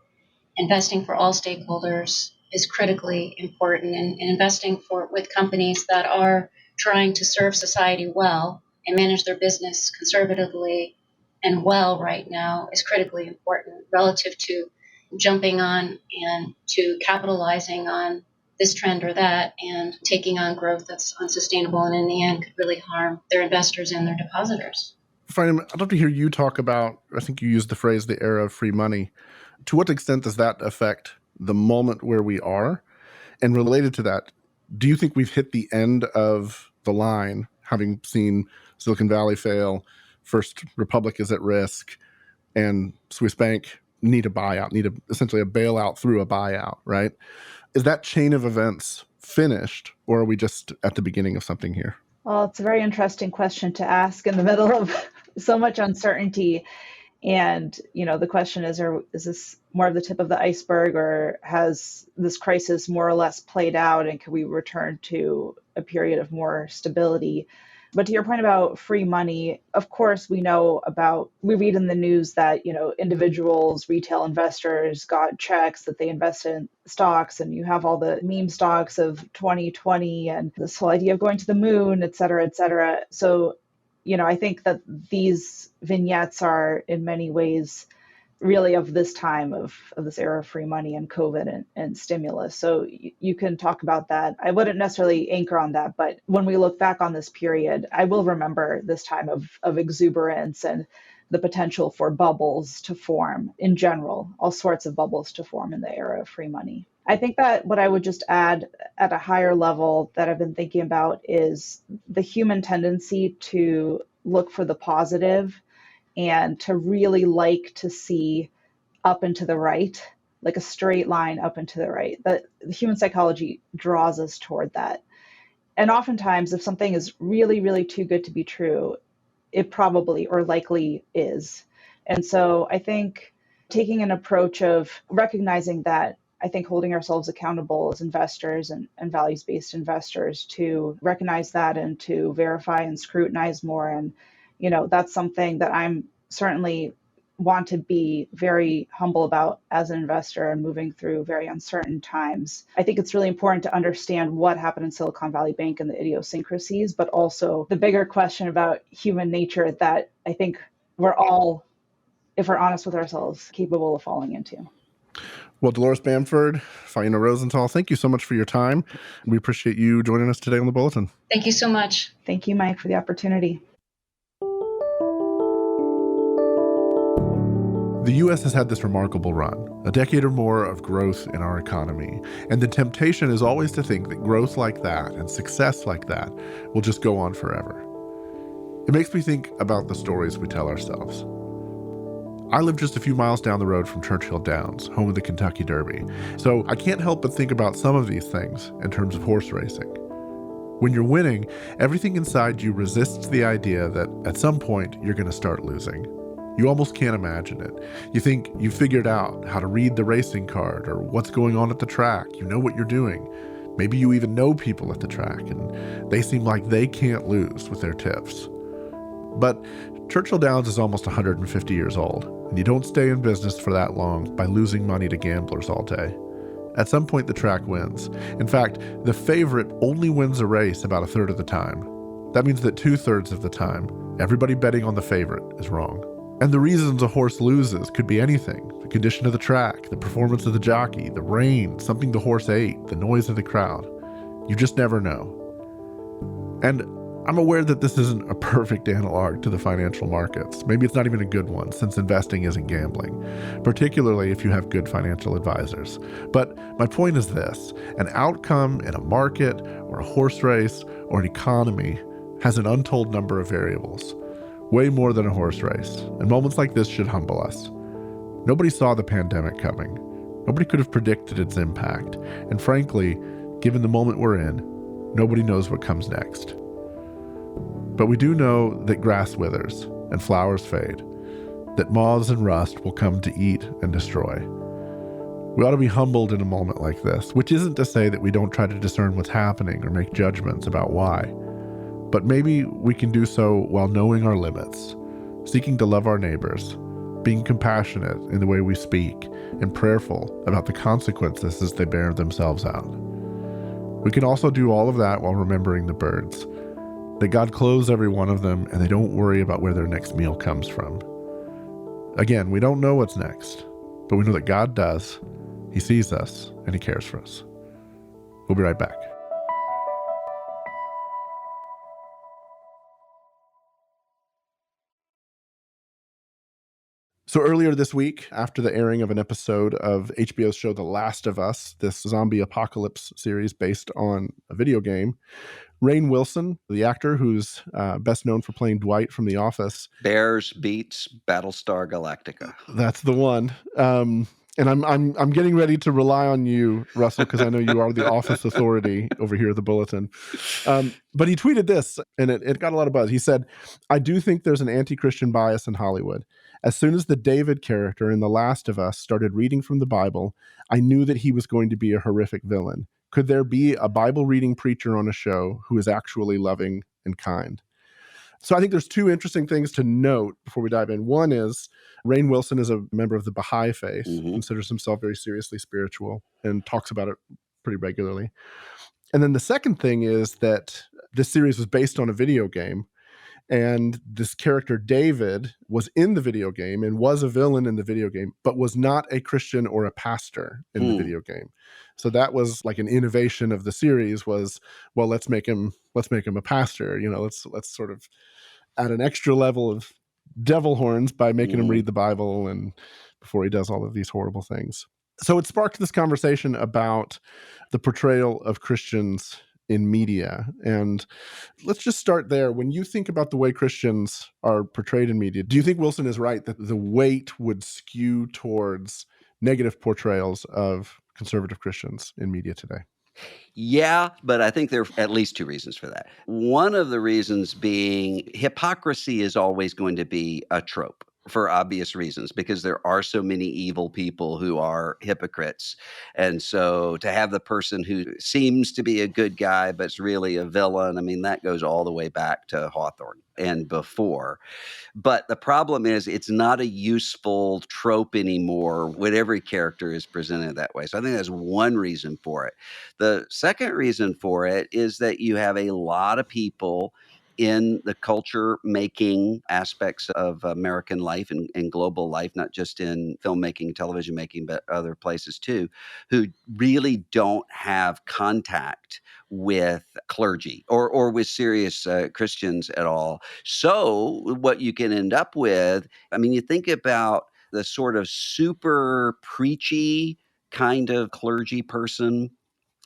for all stakeholders is critically important, and investing with companies that are trying to serve society well and manage their business conservatively and well right now is critically important relative to jumping on and to capitalizing on this trend or that and taking on growth that's unsustainable and in the end could really harm their investors and their depositors. Fine, I'd love to hear you talk about, I think you used the phrase, the era of free money. To what extent does that affect the moment where we are? And related to that, do you think we've hit the end of the line, having seen Silicon Valley fail, First Republic is at risk, and Swiss Bank need a buyout, essentially a bailout through a buyout, right? Is that chain of events finished, or are we just at the beginning of something here? Well, it's a very interesting question to ask in the middle of so much uncertainty. And, the question is this more of the tip of the iceberg, or has this crisis more or less played out, and can we return to a period of more stability? But to your point about free money, of course, we read in the news that, individuals, retail investors got checks that they invested in stocks, and you have all the meme stocks of 2020 and this whole idea of going to the moon, et cetera, et cetera. So, I think that these vignettes are in many ways really of this time of this era of free money and COVID and stimulus. So you can talk about that. I wouldn't necessarily anchor on that, but when we look back on this period, I will remember this time of exuberance and the potential for bubbles to form in general, all sorts of bubbles to form in the era of free money. I think that what I would just add at a higher level that I've been thinking about is the human tendency to look for the positive and to really like to see up and to the right, like a straight line up and to the right. That the human psychology draws us toward that. And oftentimes, if something is really, really too good to be true, it probably or likely is. And so I think taking an approach of recognizing that, I think holding ourselves accountable as investors and values-based investors to recognize that and to verify and scrutinize more. And, that's something that I'm certainly want to be very humble about as an investor and moving through very uncertain times. I think it's really important to understand what happened in Silicon Valley Bank and the idiosyncrasies, but also the bigger question about human nature that I think we're all, if we're honest with ourselves, capable of falling into. Well, Dolores Bamford, Faina Rosenthal, thank you so much for your time. We appreciate you joining us today on the Bulletin. Thank you so much. Thank you, Mike, for the opportunity. The U.S. has had this remarkable run, a decade or more of growth in our economy, and the temptation is always to think that growth like that and success like that will just go on forever. It makes me think about the stories we tell ourselves. I live just a few miles down the road from Churchill Downs, home of the Kentucky Derby, so I can't help but think about some of these things in terms of horse racing. When you're winning, everything inside you resists the idea that at some point you're going to start losing. You almost can't imagine it. You think you've figured out how to read the racing card or what's going on at the track. You know what you're doing. Maybe you even know people at the track, and they seem like they can't lose with their tips. But Churchill Downs is almost 150 years old, and you don't stay in business for that long by losing money to gamblers all day. At some point, the track wins. In fact, the favorite only wins a race about a third of the time. That means that 2/3 of the time, everybody betting on the favorite is wrong. And the reasons a horse loses could be anything: the condition of the track, the performance of the jockey, the rain, something the horse ate, the noise of the crowd. You just never know. And I'm aware that this isn't a perfect analog to the financial markets. Maybe it's not even a good one, since investing isn't gambling, particularly if you have good financial advisors. But my point is this: an outcome in a market or a horse race or an economy has an untold number of variables, way more than a horse race. And moments like this should humble us. Nobody saw the pandemic coming. Nobody could have predicted its impact. And frankly, given the moment we're in, nobody knows what comes next. But we do know that grass withers and flowers fade, that moths and rust will come to eat and destroy. We ought to be humbled in a moment like this, which isn't to say that we don't try to discern what's happening or make judgments about why. But maybe we can do so while knowing our limits, seeking to love our neighbors, being compassionate in the way we speak, and prayerful about the consequences as they bear themselves out. We can also do all of that while remembering the birds, that God clothes every one of them and they don't worry about where their next meal comes from. Again, we don't know what's next, but we know that God does. He sees us and he cares for us. We'll be right back. So earlier this week, after the airing of an episode of HBO's show The Last of Us, this zombie apocalypse series based on a video game, Rayne Wilson, the actor who's best known for playing Dwight from The Office. Bears beats Battlestar Galactica. That's the one. And I'm getting ready to rely on you, Russell, because I know you are the Office authority over here at the Bulletin. But he tweeted this, and it got a lot of buzz. He said, "I do think there's an anti-Christian bias in Hollywood. As soon as the David character in The Last of Us started reading from the Bible, I knew that he was going to be a horrific villain. Could there be a Bible-reading preacher on a show who is actually loving and kind?" So I think there's two interesting things to note before we dive in. One is Rayne Wilson is a member of the Baha'i faith, considers himself very seriously spiritual, and talks about it pretty regularly. And then the second thing is that this series was based on a video game, and this character David was in the video game and was a villain in the video game, but was not a Christian or a pastor in the video game. So that was like an innovation of the series was, well, let's make him a pastor. You know, let's sort of add an extra level of devil horns by making him read the Bible and before he does all of these horrible things. So it sparked this conversation about the portrayal of Christians in media. And let's just start there. When you think about the way Christians are portrayed in media, do you think Wilson is right that the weight would skew towards negative portrayals of conservative Christians in media today? Yeah, but I think there are at least two reasons for that. One of the reasons being hypocrisy is always going to be a trope for obvious reasons, because there are so many evil people who are hypocrites. And so to have the person who seems to be a good guy but's really a villain, I mean, that goes all the way back to Hawthorne and before. But the problem is it's not a useful trope anymore when every character is presented that way. So I think that's one reason for it. The second reason for it is that you have a lot of people in the culture making aspects of American life and global life, not just in filmmaking, television making, but other places too, who really don't have contact with clergy or with serious Christians at all. So what you can end up with, I mean, you think about the sort of super preachy kind of clergy person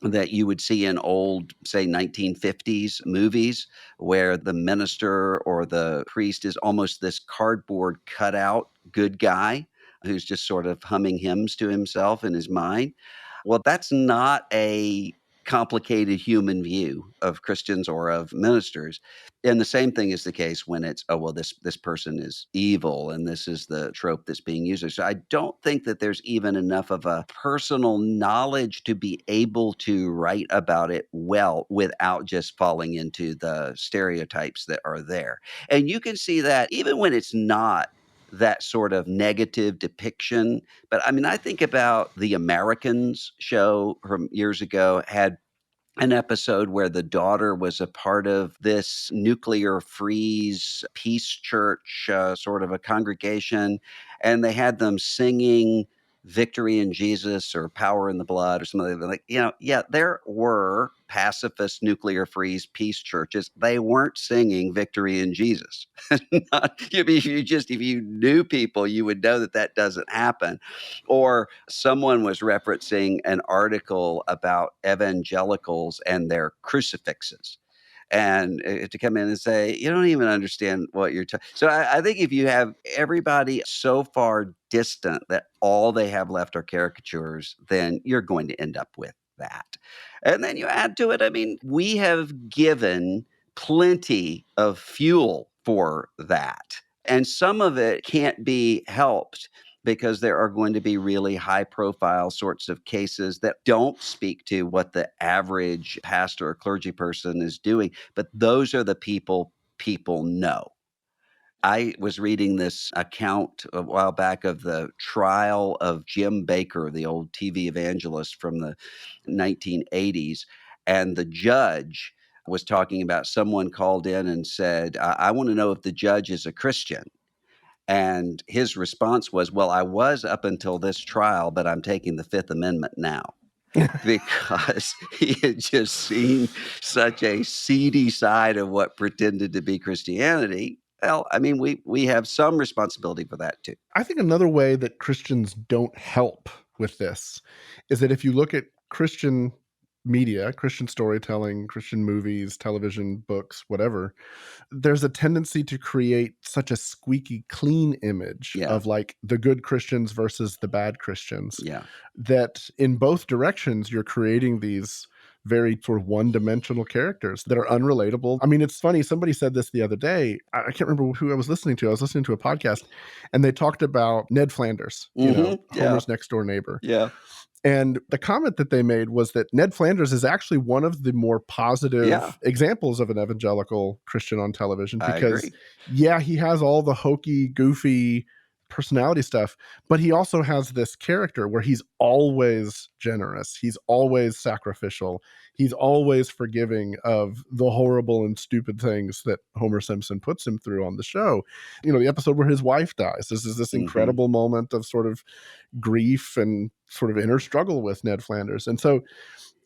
that you would see in old, say, 1950s movies, where the minister or the priest is almost this cardboard cutout good guy who's just sort of humming hymns to himself in his mind. Well, that's not a complicated human view of Christians or of ministers. And the same thing is the case when it's, oh, well, this person is evil and this is the trope that's being used. So I don't think that there's even enough of a personal knowledge to be able to write about it well without just falling into the stereotypes that are there. And you can see that even when it's not that sort of negative depiction. But I mean, I think about the Americans show from years ago had an episode where the daughter was a part of this nuclear freeze peace church, sort of a congregation, and they had them singing victory in Jesus or power in the blood or something like, yeah, there were pacifist, nuclear-free peace churches. They weren't singing victory in Jesus. If you knew people, you would know that that doesn't happen. Or someone was referencing an article about evangelicals and their crucifixes. And to come in and say, you don't even understand what you're talking. So I think if you have everybody so far distant that all they have left are caricatures, then you're going to end up with that. And then you add to it, I mean, we have given plenty of fuel for that. And some of it can't be helped because there are going to be really high profile sorts of cases that don't speak to what the average pastor or clergy person is doing. But those are the people know. I was reading this account a while back of the trial of Jim Bakker, the old TV evangelist from the 1980s. And the judge was talking about someone called in and said, I want to know if the judge is a Christian. And his response was, well, I was up until this trial, but I'm taking the Fifth Amendment now. Because he had just seen such a seedy side of what pretended to be Christianity. Well, I mean, we have some responsibility for that too. I think another way that Christians don't help with this is that if you look at Christian media, Christian storytelling, Christian movies, television, books, whatever, there's a tendency to create such a squeaky clean image of like the good Christians versus the bad Christians. That in both directions, you're creating these very sort of one-dimensional characters that are unrelatable. I mean, it's funny. Somebody said this the other day. I can't remember who I was listening to. I was listening to a podcast, and they talked about Ned Flanders, Homer's next door neighbor. And the comment that they made was that Ned Flanders is actually one of the more positive examples of an evangelical Christian on television because, he has all the hokey, goofy personality stuff, but he also has this character where he's always generous. He's always sacrificial. He's always forgiving of the horrible and stupid things that Homer Simpson puts him through on the show. The episode where his wife dies. This is this incredible moment of sort of grief and sort of inner struggle with Ned Flanders. And so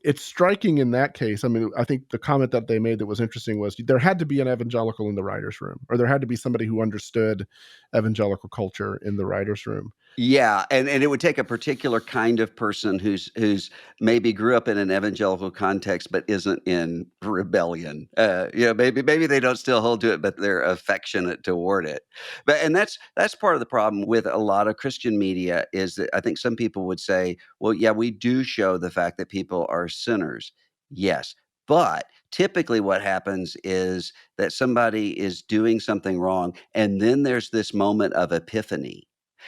it's striking in that case. I mean, I think the comment that they made that was interesting was there had to be an evangelical in the writer's room, or there had to be somebody who understood evangelical culture in the writer's room. Yeah, and it would take a particular kind of person who's maybe grew up in an evangelical context but isn't in rebellion. Maybe they don't still hold to it, but they're affectionate toward it. And that's part of the problem with a lot of Christian media is that I think some people would say, well, yeah, we do show the fact that people are sinners. Yes, but typically what happens is that somebody is doing something wrong, and then there's this moment of epiphany.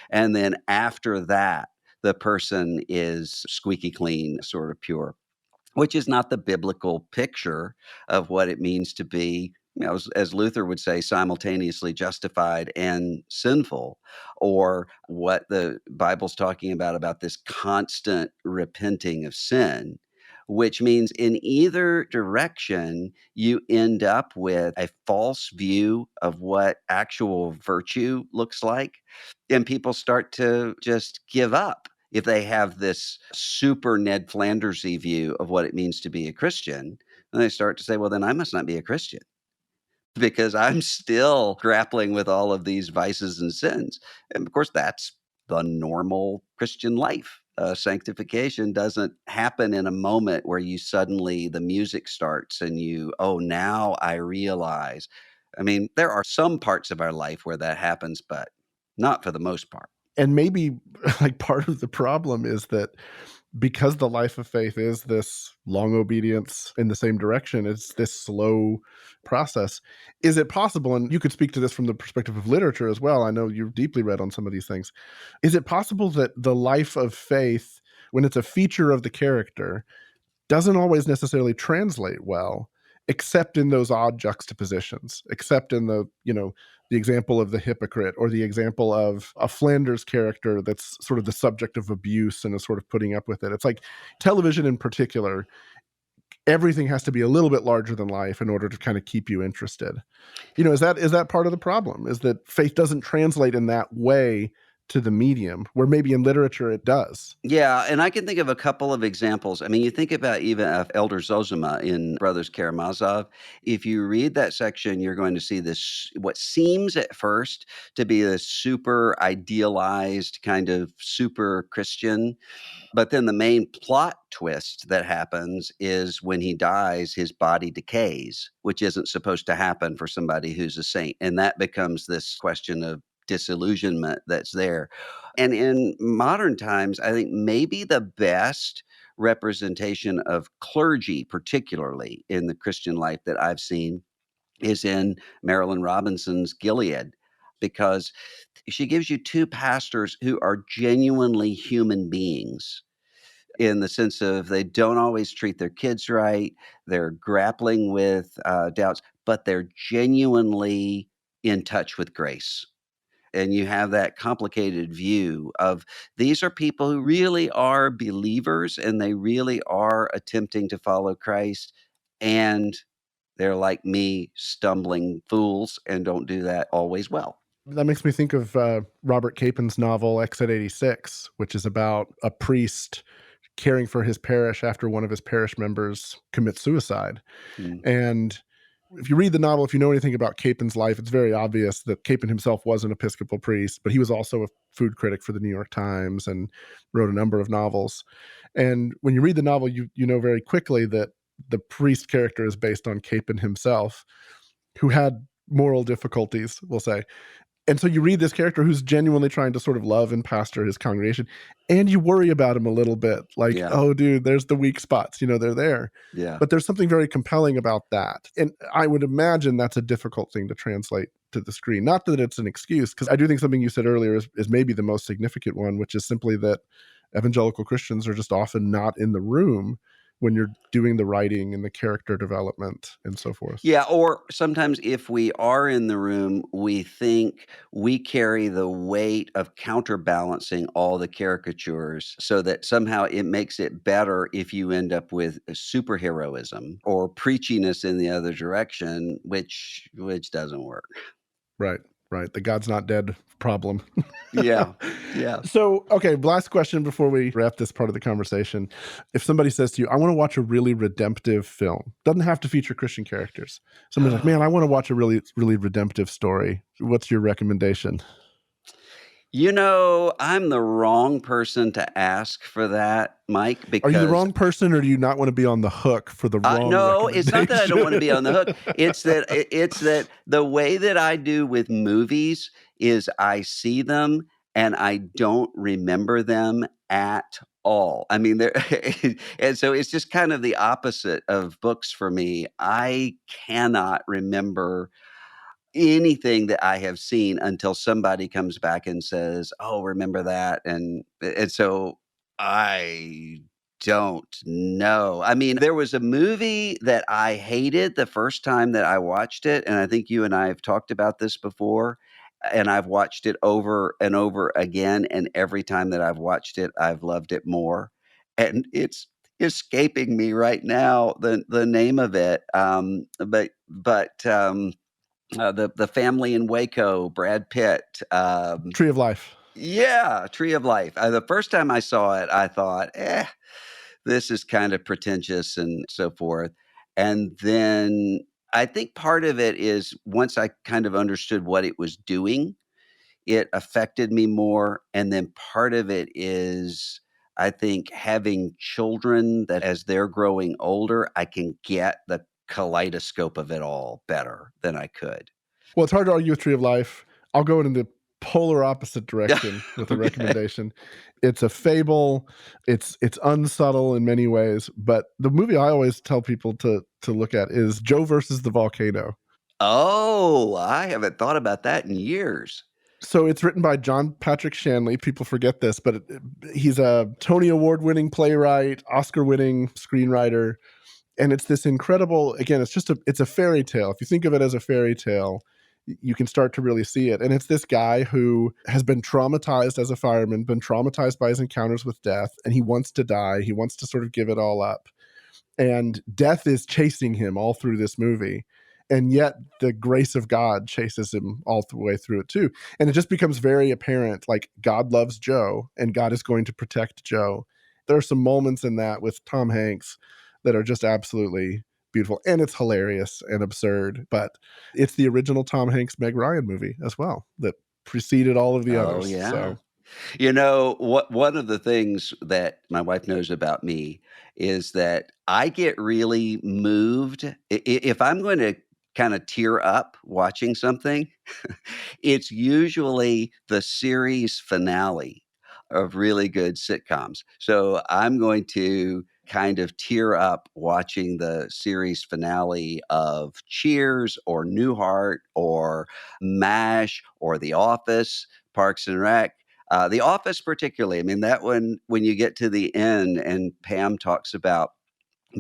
And then after that, the person is squeaky clean, sort of pure, which is not the biblical picture of what it means to be, as Luther would say, simultaneously justified and sinful, or what the Bible's talking about this constant repenting of sin. Which means in either direction, you end up with a false view of what actual virtue looks like. And people start to just give up if they have this super Ned Flanders-y view of what it means to be a Christian. And they start to say, well, then I must not be a Christian because I'm still grappling with all of these vices and sins. And of course, that's the normal Christian life. Sanctification doesn't happen in a moment where you suddenly, the music starts and now I realize. I mean, there are some parts of our life where that happens, but not for the most part. And maybe like part of the problem is that because the life of faith is this long obedience in the same direction, it's this slow process. Is it possible, and you could speak to this from the perspective of literature as well, I know you've deeply read on some of these things, is it possible that the life of faith, when it's a feature of the character, doesn't always necessarily translate well, except in those odd juxtapositions, except in the example of the hypocrite or the example of a Flanders character that's sort of the subject of abuse and is sort of putting up with it. It's like television in particular, everything has to be a little bit larger than life in order to kind of keep you interested. Is that part of the problem? Is that faith doesn't translate in that way to the medium, where maybe in literature it does. Yeah, and I can think of a couple of examples. I mean, you think about even Elder Zosima in Brothers Karamazov. If you read that section, you're going to see this, what seems at first to be a super idealized kind of super Christian. But then the main plot twist that happens is when he dies, his body decays, which isn't supposed to happen for somebody who's a saint. And that becomes this question of disillusionment that's there. And in modern times, I think maybe the best representation of clergy, particularly in the Christian life that I've seen, is in Marilyn Robinson's Gilead, because she gives you two pastors who are genuinely human beings in the sense of they don't always treat their kids right. They're grappling with doubts, but they're genuinely in touch with grace. And you have that complicated view of these are people who really are believers and they really are attempting to follow Christ. And they're like me, stumbling fools, and don't do that always well. That makes me think of Robert Capen's novel Exit 86, which is about a priest caring for his parish after one of his parish members commits suicide. Mm. And if you read the novel, if you know anything about Capen's life, it's very obvious that Capen himself was an Episcopal priest, but he was also a food critic for the New York Times and wrote a number of novels. And when you read the novel, you know very quickly that the priest character is based on Capen himself, who had moral difficulties, we'll say. And so you read this character who's genuinely trying to sort of love and pastor his congregation, and you worry about him a little bit. Like, Yeah. oh, dude, there's the weak spots. You know, they're there. Yeah. But there's something very compelling about that. And I would imagine that's a difficult thing to translate to the screen. Not that it's an excuse, because I do think something you said earlier is maybe the most significant one, which is simply that evangelical Christians are just often not in the room when you're doing the writing and the character development and so forth. Yeah, or sometimes if we are in the room, we think we carry the weight of counterbalancing all the caricatures so that somehow it makes it better if you end up with superheroism or preachiness in the other direction, which doesn't work. Right. The God's not dead problem. Yeah. So, okay, last question before we wrap this part of the conversation. If somebody says to you, I want to watch a really redemptive film, doesn't have to feature Christian characters. Somebody's like, man, I want to watch a really, really redemptive story. What's your recommendation? You know, I'm the wrong person to ask for that, Mike, because... Are you the wrong person, or do you not want to be on the hook for the wrong No, it's not that I don't want to be on the hook. recommendation? It's that the way that I do with movies is I see them and I don't remember them at all. I mean, and so it's just kind of the opposite of books for me. I cannot remember anything that I have seen until somebody comes back and says, "Oh, remember that?" And so I don't know. I mean, there was a movie that I hated the first time that I watched it, and I think you and I have talked about this before, and I've watched it over and over again, and every time that I've watched it, I've loved it more. And it's escaping me right now, the name of it. The family in Waco, Brad Pitt. Tree of Life. Yeah, Tree of Life. The first time I saw it, I thought, this is kind of pretentious and so forth. And then I think part of it is once I kind of understood what it was doing, it affected me more. And then part of it is, I think, having children that as they're growing older, I can get the kaleidoscope of it all better than I could. Well, it's hard to argue with Tree of Life. I'll go in the polar opposite direction with a Okay. recommendation. It's a fable. It's unsubtle in many ways, but the movie I always tell people to look at is Joe Versus the Volcano. Oh, I haven't thought about that in years. So it's written by John Patrick Shanley. People forget this, but he's a Tony Award-winning playwright, Oscar-winning screenwriter. And it's this incredible, again, it's a fairy tale. If you think of it as a fairy tale, you can start to really see it. And it's this guy who has been traumatized as a fireman, been traumatized by his encounters with death, and he wants to die. He wants to sort of give it all up. And death is chasing him all through this movie. And yet the grace of God chases him all the way through it too. And it just becomes very apparent, like God loves Joe and God is going to protect Joe. There are some moments in that with Tom Hanks that are just absolutely beautiful. And it's hilarious and absurd, but it's the original Tom Hanks Meg Ryan movie as well that preceded all of the others. Yeah. So One of the things that my wife knows about me is that I get really moved. If I'm going to kind of tear up watching something, it's usually the series finale of really good sitcoms. So I'm going to kind of tear up watching the series finale of Cheers or Newhart or MASH or The Office, Parks and Rec. The Office, particularly. I mean, that one, when you get to the end and Pam talks about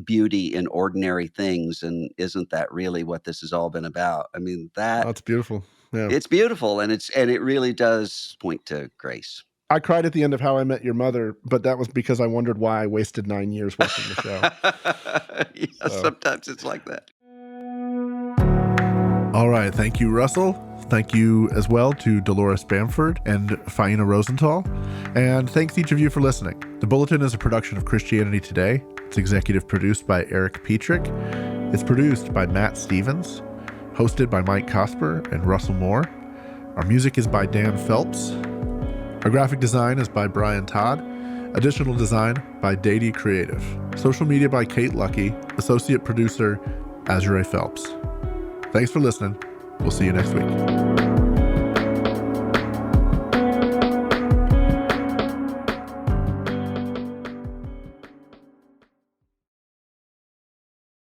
beauty in ordinary things, and isn't that really what this has all been about? I mean, that's beautiful. Yeah. it's beautiful, and it really does point to grace. I cried at the end of How I Met Your Mother, but that was because I wondered why I wasted 9 years watching the show. Yeah, sometimes it's like that. All right. Thank you, Russell. Thank you as well to Dolores Bamford and Faina Rosenthal. And thanks each of you for listening. The Bulletin is a production of Christianity Today. It's executive produced by Eric Petrick. It's produced by Matt Stevens, hosted by Mike Cosper and Russell Moore. Our music is by Dan Phelps. Our graphic design is by Brian Todd. Additional design by Dady Creative. Social media by Kate Lucky. Associate producer, Azure Phelps. Thanks for listening. We'll see you next week.